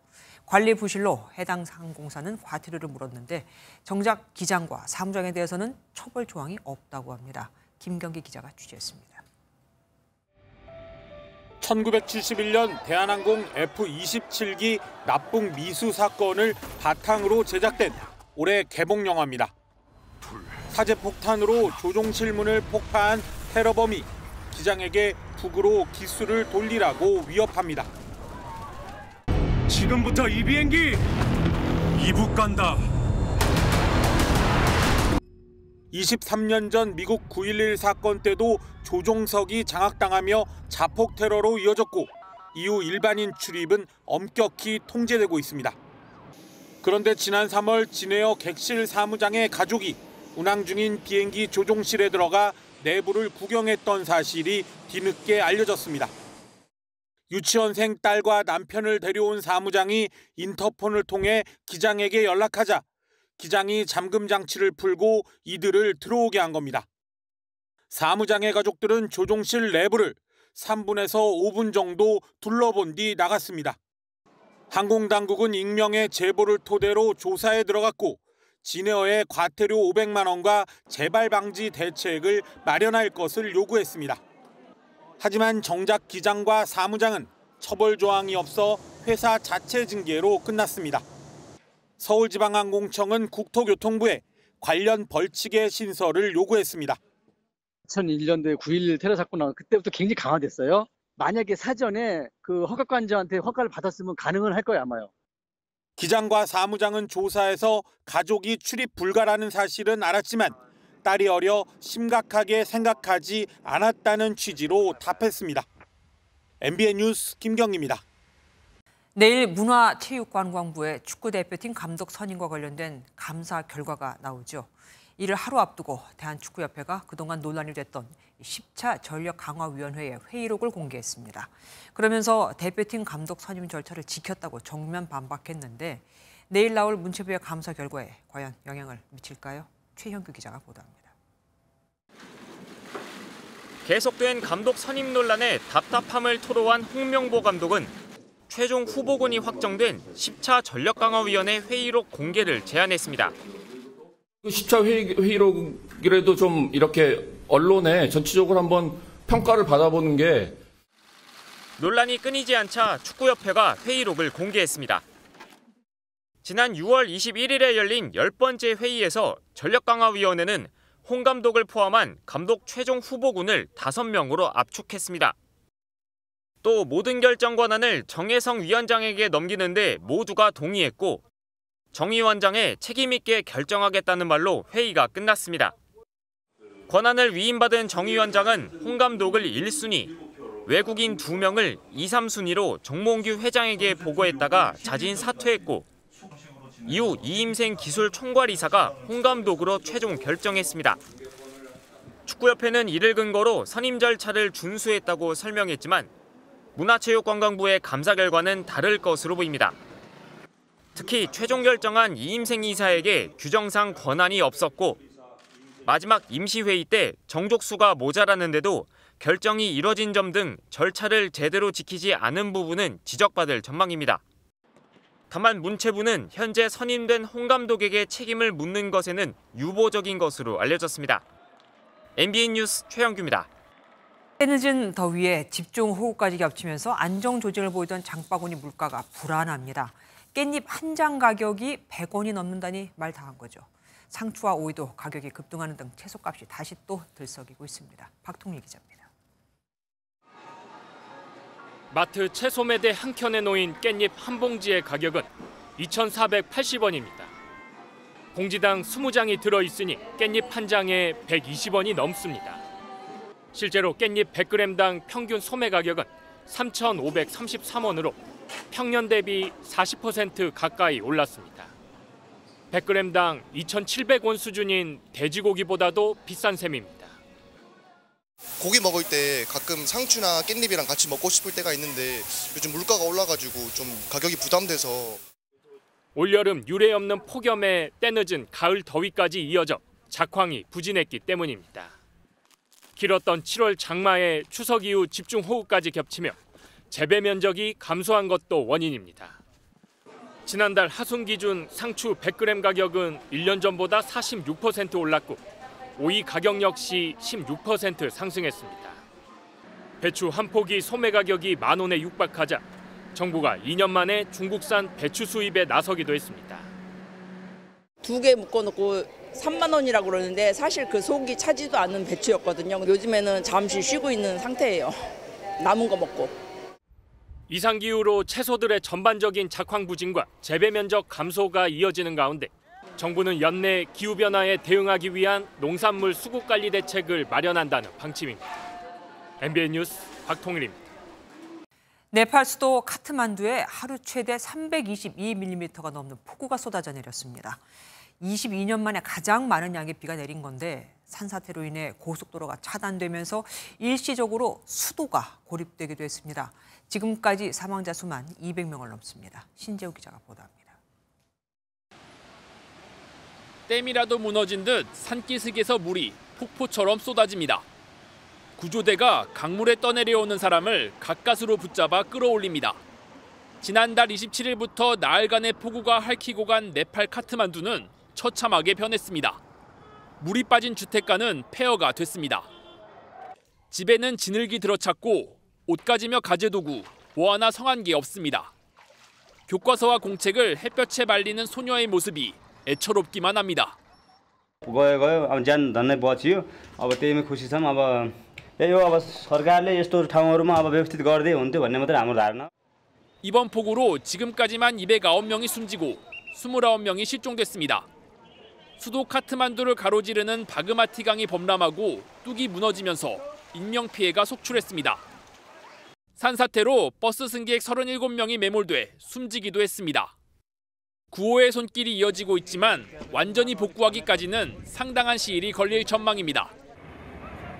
관리 부실로 해당 항공사는 과태료를 물었는데 정작 기장과 사무장에 대해서는 처벌 조항이 없다고 합니다. 김경기 기자가 취재했습니다. 1971년 대한항공 F-27기 납북 미수 사건을 바탕으로 제작된 올해 개봉 영화입니다. 사제폭탄으로 조종실 문을 폭파한 테러범이 기장에게 북으로 기수를 돌리라고 위협합니다. 지금부터 이 비행기 이북 간다. 23년 전 미국 9.11 사건 때도 조종석이 장악당하며 자폭 테러로 이어졌고 이후 일반인 출입은 엄격히 통제되고 있습니다. 그런데 지난 3월 진에어 객실 사무장의 가족이 운항 중인 비행기 조종실에 들어가 내부를 구경했던 사실이 뒤늦게 알려졌습니다. 유치원생 딸과 남편을 데려온 사무장이 인터폰을 통해 기장에게 연락하자 기장이 잠금 장치를 풀고 이들을 들어오게 한 겁니다. 사무장의 가족들은 조종실 내부를 3분에서 5분 정도 둘러본 뒤 나갔습니다. 항공당국은 익명의 제보를 토대로 조사에 들어갔고 진에어에 과태료 500만 원과 재발 방지 대책을 마련할 것을 요구했습니다. 하지만 정작 기장과 사무장은 처벌 조항이 없어 회사 자체 징계로 끝났습니다. 서울지방항공청은 국토교통부에 관련 벌칙의 신설을 요구했습니다. 2001년도에 9.11 테러 사건 나온 그때부터 굉장히 강화됐어요. 만약에 사전에 그 허가관저한테 허가를 받았으면 가능은 할 거예요, 아마요. 기장과 사무장은 조사에서 가족이 출입 불가라는 사실은 알았지만 딸이 어려 심각하게 생각하지 않았다는 취지로 답했습니다. MBN 뉴스 김경희입니다. 내일 문화체육관광부의 축구대표팀 감독 선임과 관련된 감사 결과가 나오죠. 이를 하루 앞두고 대한축구협회가 그동안 논란이 됐던 10차 전력강화위원회의 회의록을 공개했습니다. 그러면서 대표팀 감독 선임 절차를 지켰다고 정면 반박했는데 내일 나올 문체부의 감사 결과에 과연 영향을 미칠까요? 최현규 기자가 보도합니다. 계속된 감독 선임 논란에 답답함을 토로한 홍명보 감독은 최종 후보군이 확정된 10차 전력강화위원회 회의록 공개를 제안했습니다. 10차 회의록이라도 좀 이렇게 언론에 전체적으로 한번 평가를 받아보는 게. 논란이 끊이지 않자 축구협회가 회의록을 공개했습니다. 지난 6월 21일에 열린 10번째 회의에서 전력강화위원회는 홍 감독을 포함한 감독 최종 후보군을 5명으로 압축했습니다. 또 모든 결정 권한을 정혜성 위원장에게 넘기는데 모두가 동의했고 정 위원장에 책임 있게 결정하겠다는 말로 회의가 끝났습니다. 권한을 위임받은 정 위원장은 홍 감독을 1순위, 외국인 2명을 2, 3순위로 정몽규 회장에게 보고했다가 자진 사퇴했고 이후 이임생 기술 총괄이사가 홍 감독으로 최종 결정했습니다. 축구협회는 이를 근거로 선임 절차를 준수했다고 설명했지만 문화체육관광부의 감사 결과는 다를 것으로 보입니다. 특히 최종 결정한 이임생 이사에게 규정상 권한이 없었고 마지막 임시회의 때 정족수가 모자라는데도 결정이 이뤄진 점 등 절차를 제대로 지키지 않은 부분은 지적받을 전망입니다. 다만 문체부는 현재 선임된 홍 감독에게 책임을 묻는 것에는 유보적인 것으로 알려졌습니다. MBN 뉴스 최영규입니다. 때늦은 더위에 집중호우까지 겹치면서 안정조짐을 보이던 장바구니 물가가 불안합니다. 깻잎 한 장 가격이 100원이 넘는다니 말 다 한 거죠. 상추와 오이도 가격이 급등하는 등 채소값이 다시 또 들썩이고 있습니다. 박통리 기자입니다. 마트 채소 매대 한 켠에 놓인 깻잎 한 봉지의 가격은 2,480원입니다. 봉지당 20장이 들어있으니 깻잎 한 장에 120원이 넘습니다. 실제로 깻잎 100g당 평균 소매 가격은 3,533원으로 평년 대비 40% 가까이 올랐습니다. 100g당 2,700원 수준인 돼지고기보다도 비싼 셈입니다. 고기 먹을 때 가끔 상추나 깻잎이랑 같이 먹고 싶을 때가 있는데 요즘 물가가 올라가지고 좀 가격이 부담돼서. 올여름 유례 없는 폭염에 때늦은 가을 더위까지 이어져 작황이 부진했기 때문입니다. 길었던 7월 장마에 추석 이후 집중호우까지 겹치며 재배 면적이 감소한 것도 원인입니다. 지난달 하순 기준 상추 100g 가격은 1년 전보다 46% 올랐고 오이 가격 역시 16% 상승했습니다. 배추 한 포기 소매 가격이 10,000원에 육박하자 정부가 2년 만에 중국산 배추 수입에 나서기도 했습니다. 2개 묶어놓고 3만 원이라고 그러는데 사실 그 속이 차지도 않는 배추였거든요. 요즘에는 잠시 쉬고 있는 상태예요. 남은 거 먹고. 이상기후로 채소들의 전반적인 작황 부진과 재배 면적 감소가 이어지는 가운데 정부는 연내 기후변화에 대응하기 위한 농산물 수급관리 대책을 마련한다는 방침입니다. MBN 뉴스 박통일입니다. 네팔 수도 카트만두에 하루 최대 322mm가 넘는 폭우가 쏟아져 내렸습니다. 22년 만에 가장 많은 양의 비가 내린 건데 산사태로 인해 고속도로가 차단되면서 일시적으로 수도가 고립되기도 했습니다. 지금까지 사망자 수만 200명을 넘습니다. 신재우 기자가 보도합니다. 댐이라도 무너진 듯 산기슭에서 물이 폭포처럼 쏟아집니다. 구조대가 강물에 떠내려오는 사람을 가까스로 붙잡아 끌어올립니다. 지난달 27일부터 나흘간의 폭우가 핥히고 간 네팔 카트만두는 처참하게 변했습니다. 물이 빠진 주택가는 폐허가 됐습니다. 집에는 지늘기 들어찼고 옷가지며 가재도구, 뭐 하나 성한 게 없습니다. 교과서와 공책을 햇볕에 말리는 소녀의 모습이 애처롭기만 합니다. गयो अब ज्यान धन्नै बचियो अब त्यहीमै खुसी छौँ अब यो अब सरकारले यस्तो ठाउँहरूमा अब व्यवस्थित गर्दै हुन्थ्यो भन्ने मात्रै हाम्रो धारणा. 이번 폭우로 지금까지만 209명이 숨지고 29명이 실종됐습니다. 수도 카트만두를 가로지르는 바그마티 강이 범람하고 뚝이 무너지면서 인명피해가 속출했습니다. 산사태로 버스 승객 37명이 매몰돼 숨지기도 했습니다. 구호의 손길이 이어지고 있지만 완전히 복구하기까지는 상당한 시일이 걸릴 전망입니다.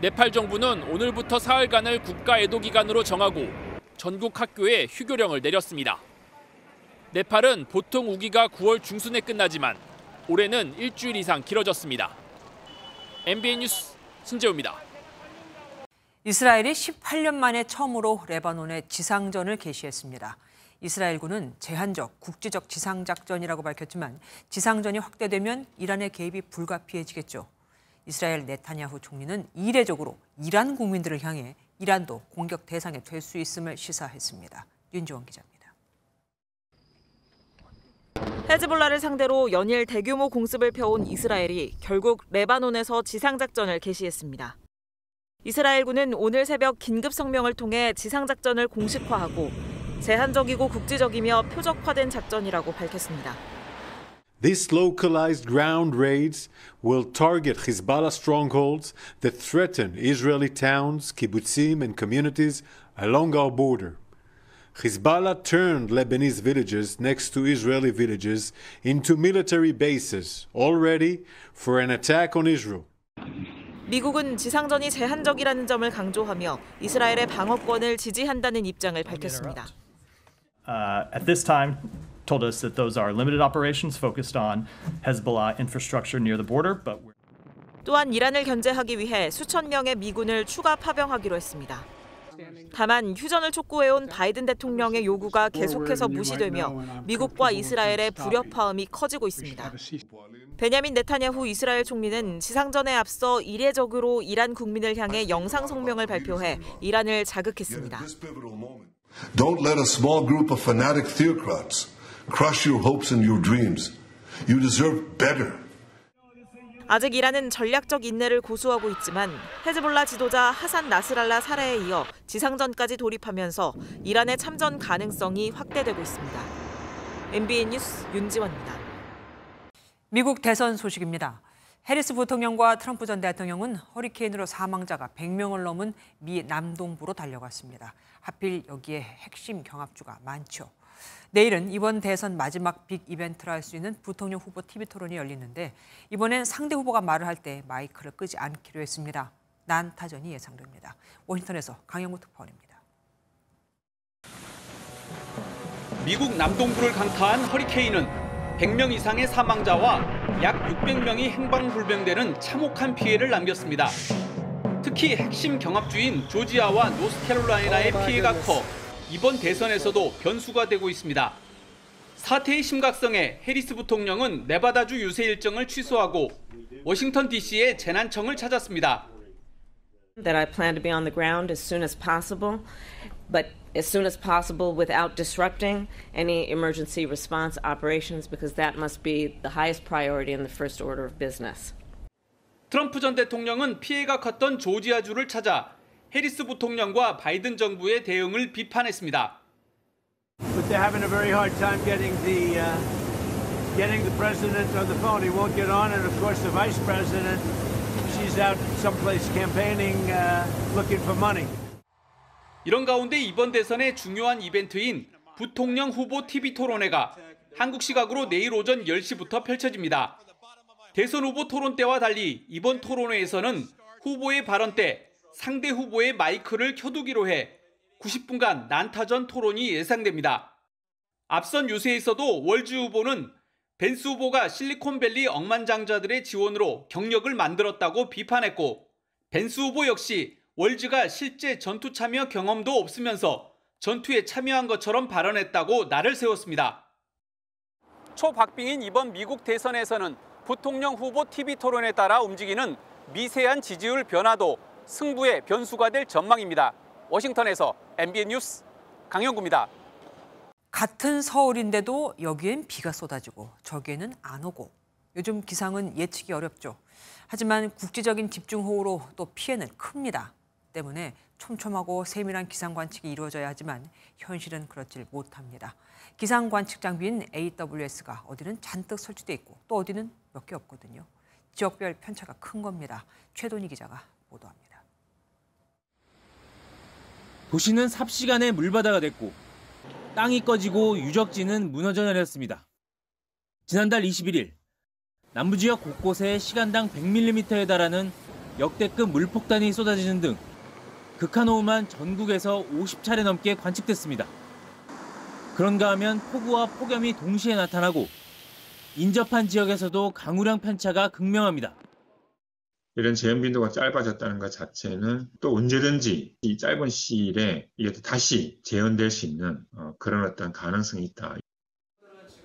네팔 정부는 오늘부터 사흘간을 국가 애도 기간으로 정하고 전국 학교에 휴교령을 내렸습니다. 네팔은 보통 우기가 9월 중순에 끝나지만 올해는 일주일 이상 길어졌습니다. MBN 뉴스 신재우입니다. 이스라엘이 18년 만에 처음으로 레바논에 지상전을 개시했습니다. 이스라엘군은 제한적 국제적 지상작전이라고 밝혔지만 지상전이 확대되면 이란의 개입이 불가피해지겠죠. 이스라엘 네타냐후 총리는 이례적으로 이란 국민들을 향해 이란도 공격 대상이 될 수 있음을 시사했습니다. 윤지원 기자입니다. 헤즈볼라를 상대로 연일 대규모 공습을 펴온 이스라엘이 결국 레바논에서 지상작전을 개시했습니다. 이스라엘군은 오늘 새벽 긴급 성명을 통해 지상작전을 공식화하고 제한적이고 국지적이며 표적화된 작전이라고 밝혔습니다. These localized ground raids will target Hezbollah strongholds that threaten Israeli towns, kibbutzim, and communities along our border. Hezbollah turned Lebanese villages next to Israeli villages into military bases, all ready for an attack on Israel. 미국은 지상전이 제한적이라는 점을 강조하며 이스라엘의 방어권을 지지한다는 입장을 밝혔습니다. At this time, told us that those are limited operations focused on Hezbollah infrastructure near the border, but 또한 이란을 견제하기 위해 수천 명의 미군을 추가 파병하기로 했습니다. 다만 휴전을 촉구해온 바이든 대통령의 요구가 계속해서 무시되며 미국과 이스라엘의 불협화음이 커지고 있습니다. 베냐민 네타냐후 이스라엘 총리는 지상전에 앞서 이례적으로 이란 국민을 향해 영상 성명을 발표해 이란을 자극했습니다. Don't let a small group of fanatic theocrats crush your hopes and your dreams. You deserve better. 아직 이란은 전략적 인내를 고수하고 있지만 헤즈볼라 지도자 하산 나스랄라 살해에 이어 지상전까지 돌입하면서 이란의 참전 가능성이 확대되고 있습니다. MBN 뉴스 윤지원입니다. 미국 대선 소식입니다. 해리스 부통령과 트럼프 전 대통령은 허리케인으로 사망자가 100명을 넘은 미 남동부로 달려갔습니다. 하필 여기에 핵심 경합주가 많죠. 내일은 이번 대선 마지막 빅 이벤트라 할 수 있는 부통령 후보 TV 토론이 열리는데 이번엔 상대 후보가 말을 할 때 마이크를 끄지 않기로 했습니다. 난타전이 예상됩니다. 워싱턴에서 강영구 특파원입니다. 미국 남동부를 강타한 허리케인은 100명 이상의 사망자와 약 600명이 행방불명되는 참혹한 피해를 남겼습니다. 특히 핵심 경합주인 조지아와 노스캐롤라이나의 피해가 커 이번 대선에서도 변수가 되고 있습니다. 사태의 심각성에 해리스 부통령은 네바다주 유세 일정을 취소하고 워싱턴 DC의 재난청을 찾았습니다. That I plan to be on the ground as soon as possible, but as soon as possible without disrupting any emergency response operations because that must be the highest priority in the first order of business. 트럼프 전 대통령은 피해가 컸던 조지아주를 찾아 해리스 부통령과 바이든 정부의 대응을 비판했습니다. But they're having a very hard time getting the president on the phone. He won't get on, and of course the vice president, she's out someplace campaigning, looking for money. 이런 가운데 이번 대선의 중요한 이벤트인 부통령 후보 TV 토론회가 한국 시각으로 내일 오전 10시부터 펼쳐집니다. 대선 후보 토론 때와 달리 이번 토론회에서는 후보의 발언 때 상대 후보의 마이크를 켜두기로 해 90분간 난타전 토론이 예상됩니다. 앞선 유세에서도 월즈 후보는 벤스 후보가 실리콘밸리 억만장자들의 지원으로 경력을 만들었다고 비판했고 벤스 후보 역시 월즈가 실제 전투 참여 경험도 없으면서 전투에 참여한 것처럼 발언했다고 날을 세웠습니다. 초박빙인 이번 미국 대선에서는 부통령 후보 TV 토론에 따라 움직이는 미세한 지지율 변화도 승부의 변수가 될 전망입니다. 워싱턴에서 MBN 뉴스 강영구입니다. 같은 서울인데도 여기엔 비가 쏟아지고 저기에는 안 오고 요즘 기상은 예측이 어렵죠. 하지만 국지적인 집중호우로 또 피해는 큽니다. 때문에 촘촘하고 세밀한 기상 관측이 이루어져야 하지만 현실은 그렇질 못합니다. 기상 관측 장비인 AWS가 어디는 잔뜩 설치돼 있고 또 어디는 몇 개 없거든요. 지역별 편차가 큰 겁니다. 최돈희 기자가 보도합니다. 도시는 삽시간에 물바다가 됐고 땅이 꺼지고 유적지는 무너져 내렸습니다. 지난달 21일 남부지역 곳곳에 시간당 100mm에 달하는 역대급 물폭탄이 쏟아지는 등 극한호우만 전국에서 50차례 넘게 관측됐습니다. 그런가 하면 폭우와 폭염이 동시에 나타나고 인접한 지역에서도 강우량 편차가 극명합니다. 이런 재현 빈도가 짧아졌다는 것 자체는 또 언제든지 이 짧은 시일에 이게 다시 재현될 수 있는 그런 어떤 가능성이 있다.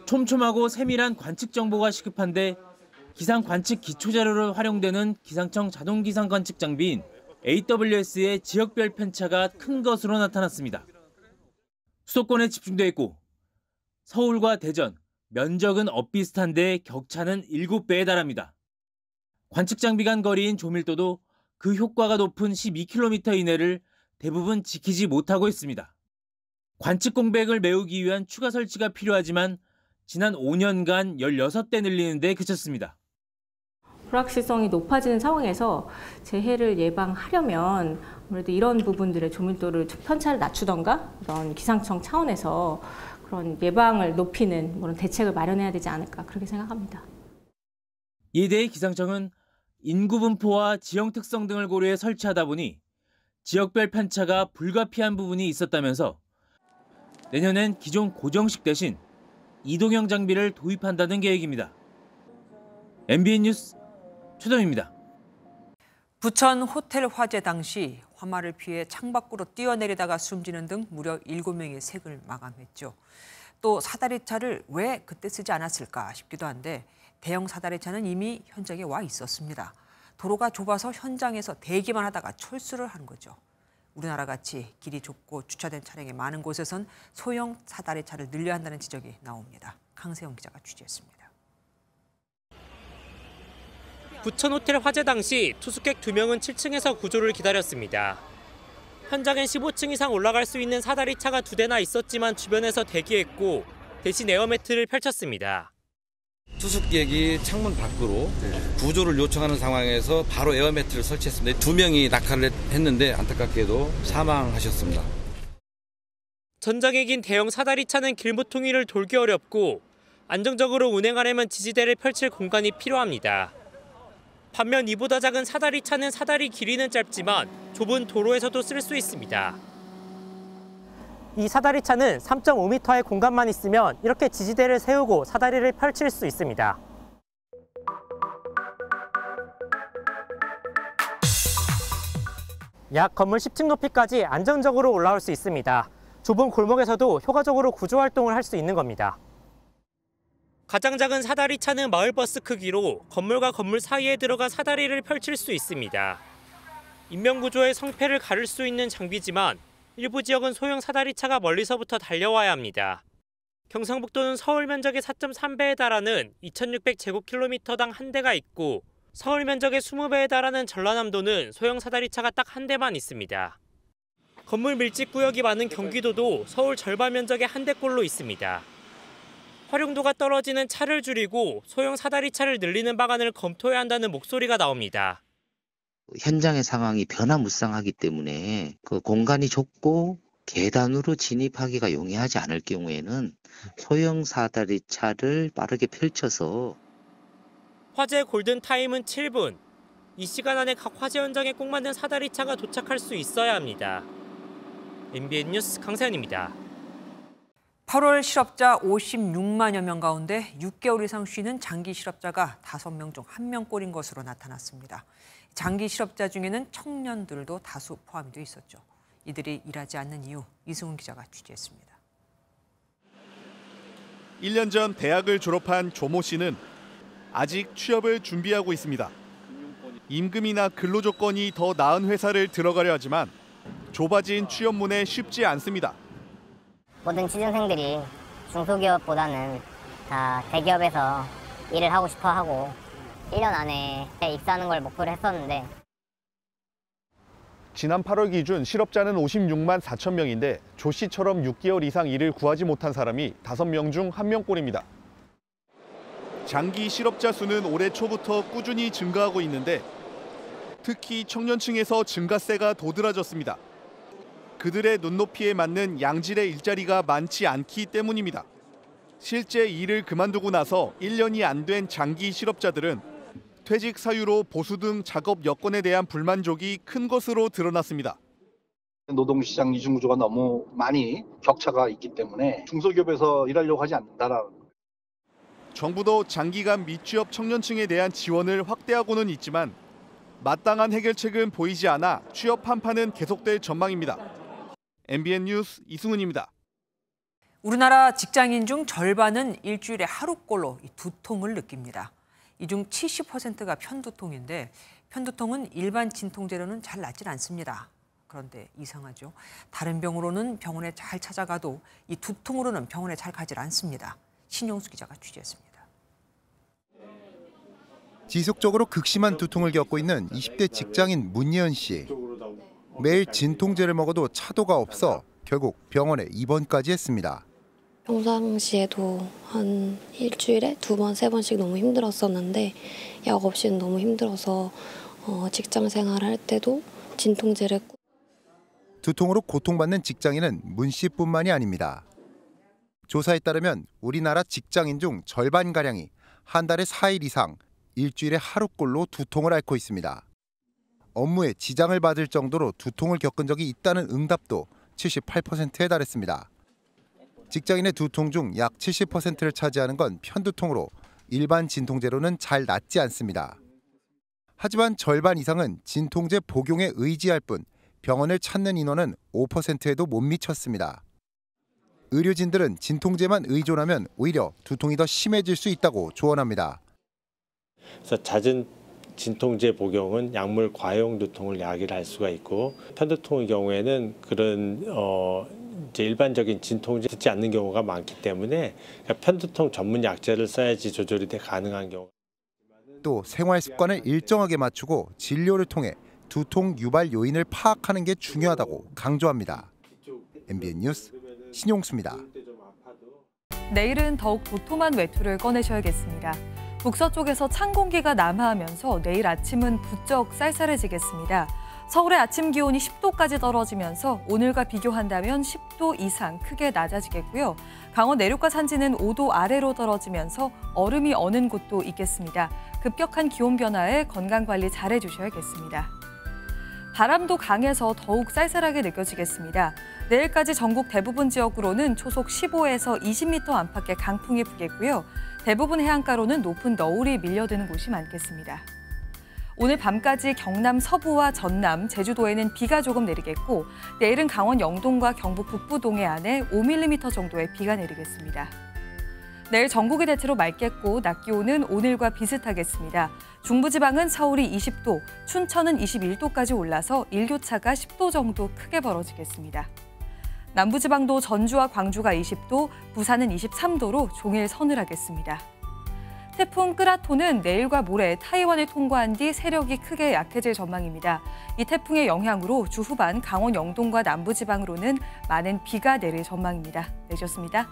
촘촘하고 세밀한 관측 정보가 시급한데 기상 관측 기초자료로 활용되는 기상청 자동 기상 관측 장비인 AWS의 지역별 편차가 큰 것으로 나타났습니다. 수도권에 집중돼 있고 서울과 대전, 면적은 엇비슷한데 격차는 7배에 달합니다. 관측 장비 간 거리인 조밀도도 그 효과가 높은 12km 이내를 대부분 지키지 못하고 있습니다. 관측 공백을 메우기 위한 추가 설치가 필요하지만 지난 5년간 16대 늘리는 데 그쳤습니다. 불확실성이 높아지는 상황에서 재해를 예방하려면 아무래도 이런 부분들의 조밀도를 편차를 낮추던가 이런 기상청 차원에서 그런 예방을 높이는 그런 대책을 마련해야 되지 않을까 그렇게 생각합니다. 이에 대해 기상청은 인구 분포와 지형 특성 등을 고려해 설치하다 보니 지역별 편차가 불가피한 부분이 있었다면서 내년엔 기존 고정식 대신 이동형 장비를 도입한다는 계획입니다. MBN 뉴스 최동입니다. 부천 호텔 화재 당시 화마를 피해 창밖으로 뛰어내리다가 숨지는 등 무려 7명의 생을 마감했죠. 또 사다리차를 왜 그때 쓰지 않았을까 싶기도 한데 대형 사다리차는 이미 현장에 와 있었습니다. 도로가 좁아서 현장에서 대기만 하다가 철수를 한 거죠. 우리나라같이 길이 좁고 주차된 차량이 많은 곳에선 소형 사다리차를 늘려야 한다는 지적이 나옵니다. 강세영 기자가 취재했습니다. 부천 호텔 화재 당시 투숙객 2명은 7층에서 구조를 기다렸습니다. 현장엔 15층 이상 올라갈 수 있는 사다리차가 2대나 있었지만 주변에서 대기했고 대신 에어매트를 펼쳤습니다. 투숙객이 창문 밖으로 구조를 요청하는 상황에서 바로 에어매트를 설치했습니다. 2명이 낙하를 했는데 안타깝게도 사망하셨습니다. 전장에 긴 대형 사다리차는 길모퉁이를 돌기 어렵고 안정적으로 운행하려면 지지대를 펼칠 공간이 필요합니다. 반면 이보다 작은 사다리차는 사다리 길이는 짧지만 좁은 도로에서도 쓸 수 있습니다. 이 사다리차는 3.5m의 공간만 있으면 이렇게 지지대를 세우고 사다리를 펼칠 수 있습니다. 약 건물 10층 높이까지 안정적으로 올라올 수 있습니다. 좁은 골목에서도 효과적으로 구조 활동을 할 수 있는 겁니다. 가장 작은 사다리차는 마을버스 크기로 건물과 건물 사이에 들어가 사다리를 펼칠 수 있습니다. 인명구조의 성패를 가를 수 있는 장비지만 일부 지역은 소형 사다리차가 멀리서부터 달려와야 합니다. 경상북도는 서울 면적의 4.3배에 달하는 2,600제곱킬로미터당 한 대가 있고 서울 면적의 20배에 달하는 전라남도는 소형 사다리차가 딱 한 대만 있습니다. 건물 밀집 구역이 많은 경기도도 서울 절반 면적의 한 대꼴로 있습니다. 활용도가 떨어지는 차를 줄이고 소형 사다리차를 늘리는 방안을 검토해야 한다는 목소리가 나옵니다. 현장의 상황이 변화무쌍하기 때문에 그 공간이 좁고 계단으로 진입하기가 용이하지 않을 경우에는 소형 사다리차를 빠르게 펼쳐서 화재 골든타임은 7분. 이 시간 안에 각 화재 현장에 꼭 맞는 사다리차가 도착할 수 있어야 합니다. MBN 뉴스 강세현입니다. 8월 실업자 56만여 명 가운데 6개월 이상 쉬는 장기 실업자가 5명 중 1명꼴인 것으로 나타났습니다. 장기 실업자 중에는 청년들도 다수 포함이 돼 있었죠. 이들이 일하지 않는 이유, 이승훈 기자가 취재했습니다. 1년 전 대학을 졸업한 조모 씨는 아직 취업을 준비하고 있습니다. 임금이나 근로 조건이 더 나은 회사를 들어가려 하지만 좁아진 취업문에 쉽지 않습니다. 모든 취준생들이 중소기업보다는 다 대기업에서 일을 하고 싶어 하고 1년 안에 입사하는 걸 목표로 했었는데 지난 8월 기준 실업자는 56만 4천 명인데 조 씨처럼 6개월 이상 일을 구하지 못한 사람이 5명 중 1명꼴입니다. 장기 실업자 수는 올해 초부터 꾸준히 증가하고 있는데 특히 청년층에서 증가세가 도드라졌습니다. 그들의 눈높이에 맞는 양질의 일자리가 많지 않기 때문입니다. 실제 일을 그만두고 나서 1년이 안 된 장기 실업자들은 퇴직 사유로 보수 등 작업 여건에 대한 불만족이 큰 것으로 드러났습니다. 노동시장 이중구조가 너무 많이 격차가 있기 때문에 중소기업에서 일하려고 하지 않는다라는. 정부도 장기간 미취업 청년층에 대한 지원을 확대하고는 있지만 마땅한 해결책은 보이지 않아 취업 한파는 계속될 전망입니다. MBN 뉴스 이승훈입니다. 우리나라 직장인 중 절반은 일주일에 하루꼴로 두통을 느낍니다. 이 중 70%가 편두통인데 편두통은 일반 진통제로는 잘 낫질 않습니다. 그런데 이상하죠. 다른 병으로는 병원에 잘 찾아가도 이 두통으로는 병원에 잘 가질 않습니다. 신용수 기자가 취재했습니다. 지속적으로 극심한 두통을 겪고 있는 20대 직장인 문예은 씨. 매일 진통제를 먹어도 차도가 없어 결국 병원에 입원까지 했습니다. 평상시에도 한 일주일에 2번, 3번씩 너무 힘들었었는데 약 없이는 너무 힘들어서 직장 생활할 때도 진통제를 두통으로 고통받는 직장인은 문 씨뿐만이 아닙니다. 조사에 따르면 우리나라 직장인 중 절반가량이 한 달에 4일 이상 일주일에 하루꼴로 두통을 앓고 있습니다. 업무에 지장을 받을 정도로 두통을 겪은 적이 있다는 응답도 78%에 달했습니다. 직장인의 두통 중 약 70%를 차지하는 건 편두통으로 일반 진통제로는 잘 낫지 않습니다. 하지만 절반 이상은 진통제 복용에 의지할 뿐 병원을 찾는 인원은 5%에도 못 미쳤습니다. 의료진들은 진통제만 의존하면 오히려 두통이 더 심해질 수 있다고 조언합니다. 그래서 잦은 진통제 복용은 약물 과용 두통을 야기할 수가 있고 편두통의 경우에는 그런 이제 일반적인 진통제 듣지 않는 경우가 많기 때문에 편두통 전문 약제를 써야지 조절이 가능한 경우. 또 생활 습관을 일정하게 맞추고 진료를 통해 두통 유발 요인을 파악하는 게 중요하다고 강조합니다. MBN 뉴스 신용수입니다. 내일은 더욱 도톰한 외투를 꺼내셔야겠습니다. 북서쪽에서 찬 공기가 남하하면서 내일 아침은 부쩍 쌀쌀해지겠습니다. 서울의 아침 기온이 10도까지 떨어지면서 오늘과 비교한다면 10도 이상 크게 낮아지겠고요. 강원 내륙과 산지는 5도 아래로 떨어지면서 얼음이 어는 곳도 있겠습니다. 급격한 기온 변화에 건강관리 잘해주셔야겠습니다. 바람도 강해서 더욱 쌀쌀하게 느껴지겠습니다. 내일까지 전국 대부분 지역으로는 초속 15에서 20m 안팎의 강풍이 불겠고요. 대부분 해안가로는 높은 너울이 밀려드는 곳이 많겠습니다. 오늘 밤까지 경남 서부와 전남, 제주도에는 비가 조금 내리겠고 내일은 강원 영동과 경북 북부 동해안에 5mm 정도의 비가 내리겠습니다. 내일 전국이 대체로 맑겠고 낮 기온은 오늘과 비슷하겠습니다. 중부지방은 서울이 20도, 춘천은 21도까지 올라서 일교차가 10도 정도 크게 벌어지겠습니다. 남부지방도 전주와 광주가 20도, 부산은 23도로 종일 서늘하겠습니다. 태풍 끄라토는 내일과 모레 타이완을 통과한 뒤 세력이 크게 약해질 전망입니다. 이 태풍의 영향으로 주 후반 강원 영동과 남부지방으로는 많은 비가 내릴 전망입니다. 내셨습니다.